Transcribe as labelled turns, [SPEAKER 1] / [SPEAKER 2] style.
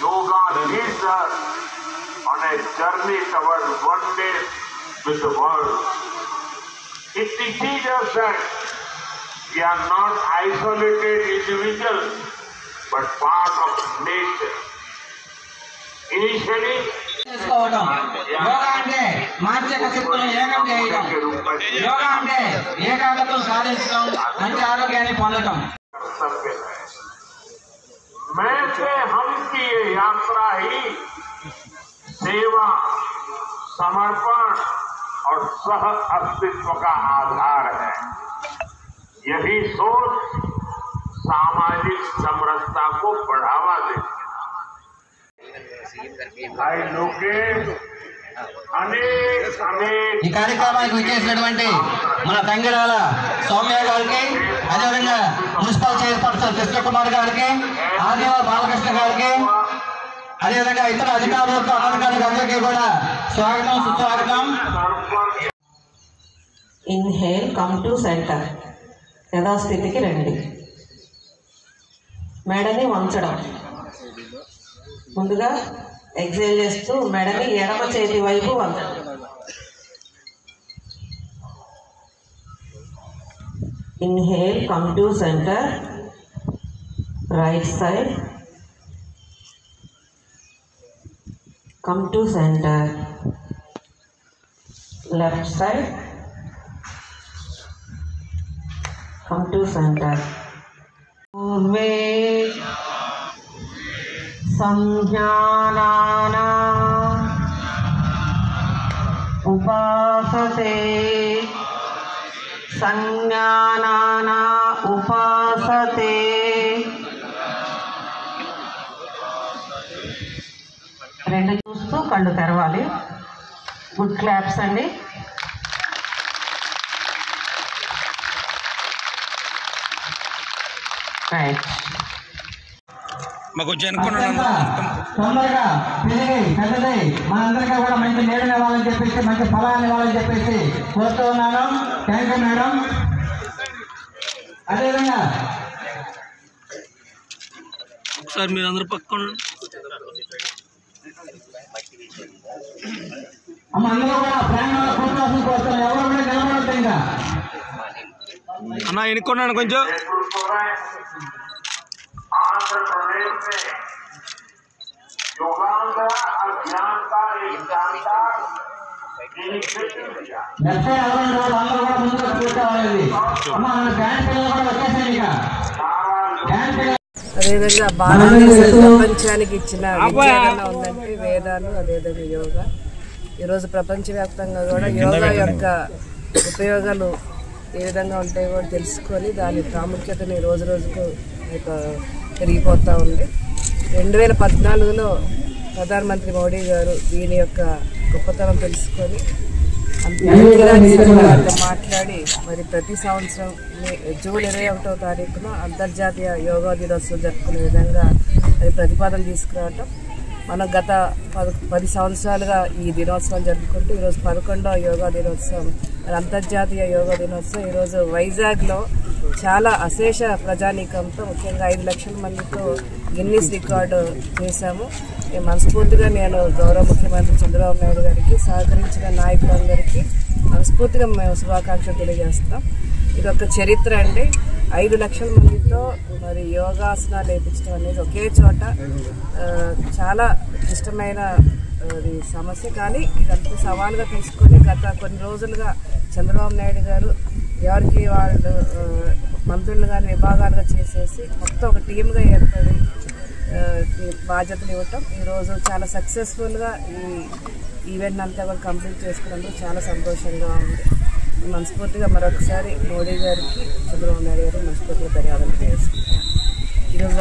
[SPEAKER 1] yoga leads us on a journey towards oneness with the world. It teaches us that we are not isolated individuals, but part of nature. Initially,
[SPEAKER 2] yoga అంటే మానసిక శక్తులను ఏకం చేయడం, యోగా అంటే ఏకాగ్రతను సాధించడం, మంచి ఆరోగ్యాన్ని పొందడం.
[SPEAKER 1] मैं से हम की ये यात्रा ही सेवा, समर्पण और सह अस्तित्व का आधार है। यही सोच सामाजिक समरसता को बढ़ावा देती है।
[SPEAKER 2] ఈ కార్యక్రమానికి విచ్చేసినటువంటి మన తంగిరాల సౌమ్య గారికి, అదేవిధంగా మున్సిపల్ చైర్పర్సన్ కృష్ణకుమార్ గారికి, ఆదివార బాలకృష్ణ గారికి, అదేవిధంగా ఇతర అధికారులకు, అనధికారులకు అందరికీ కూడా స్వాగతం, సుస్వాగతం.
[SPEAKER 3] ఇన్హేల్, కమ్ టు సెంటర్, యథాస్థితికి రండి. మెడని వంచడం. ముందుగా ఎక్సేల్ చేస్తూ మెడని ఎడమ చేతి వైపు వంచడం. Inhale, come to centre, right side, come to centre, left side, come to center. Purve samjnanana upasate, sanjnanana upasate. రెండు చూస్తూ కళ్ళు తెరవాలి. గుడ్ క్లాప్స్ అండి.
[SPEAKER 2] తొందరగా పెరిగి పెద్దదై మనందరికీ కూడా మంచి నీడని ఇవ్వాలని చెప్పేసి, మంచి ఫలాన్ని ఇవ్వాలని చెప్పేసి కోరుతూ ఉన్నాను. Thank you madam. అదేవిధంగా
[SPEAKER 4] ఒకసారి మీరు అందరూ పక్కన
[SPEAKER 2] అమ్మ అందరూ కూడా ప్రాంగణంలో కూర్చోవాల్సిన కోరుతున్నాను. ఎవరు కూడా నిలబడద్దు. ఇంకా
[SPEAKER 4] అన్న ఎన్నుకున్నాను కొంచెం.
[SPEAKER 1] आंध्र प्रदेश में योगांध्रा अभियान का एक शानदार इनिशिएटिव लिया।
[SPEAKER 2] అందరూ కూడా ముందుకు కూర్చోవాలి. అమ్మ బ్యాండ్ పిల్లలు కూడా వచ్చేసాయి. ఇక బ్యాండ్ పిల్లలు
[SPEAKER 3] అదేవిధంగా భారతదేశ ప్రపంచానికి ఇచ్చిన విజ్ఞానం ఉందంటే వేదాలు, అదేవిధంగా యోగా. ఈరోజు ప్రపంచవ్యాప్తంగా కూడా యోగా యొక్క ఉపయోగాలు ఏ విధంగా ఉంటాయో కూడా తెలుసుకొని దాని ప్రాముఖ్యతని రోజు రోజుకు పెరిగిపోతూ ఉంది. 2014లో ప్రధానమంత్రి మోడీ గారు దీని యొక్క గొప్పతనం తెలుసుకొని మాట్లాడి మరి ప్రతి సంవత్సరం జూన్ 21వ తారీఖున అంతర్జాతీయ యోగా దినోత్సవం జరుపుకునే విధంగా అది ప్రతిపాదన తీసుకురావటం. మనం గత 10 సంవత్సరాలుగా ఈ దినోత్సవం జరుపుకుంటూ ఈరోజు 11వ యోగా దినోత్సవం, అంతర్జాతీయ యోగా దినోత్సవం ఈరోజు వైజాగ్లో చాలా అశేష ప్రజానీకంతో, ముఖ్యంగా 5 లక్షల మందితో గిన్నిస్ రికార్డు చేశాము. మనస్ఫూర్తిగా నేను గౌరవ ముఖ్యమంత్రి చంద్రబాబు నాయుడు గారికి, సహకరించిన నాయకులందరికీ మనస్ఫూర్తిగా మేము శుభాకాంక్షలు తెలియజేస్తున్నాం. ఇది ఒక చరిత్ర అండి. 5 లక్షల మందితో మరి యోగాసనాలు నేర్పించడం అనేది ఒకే చోట చాలా క్లిష్టమైన సమస్య. కానీ ఇదంతా సవాలుగా తీసుకొని గత కొన్ని రోజులుగా చంద్రబాబు నాయుడు గారు ఎవరికి వాళ్ళు మంత్రులు కానీ విభాగాలుగా చేసేసి మొత్తం ఒక టీమ్గా ఏర్పడి బాధ్యతలు ఇవ్వటం. ఈరోజు చాలా సక్సెస్ఫుల్గా ఈ ఈవెంట్ అంతా కూడా కంప్లీట్ చేసుకున్నందుకు చాలా సంతోషంగా ఉంది. మనస్ఫూర్తిగా మరొకసారి మోడీ గారికి, చంద్రబాబు నాయుడు గారికి మనస్ఫూర్తిగా ధన్యవాదాలు తెలియజేస్తున్నాను. ఈరోజు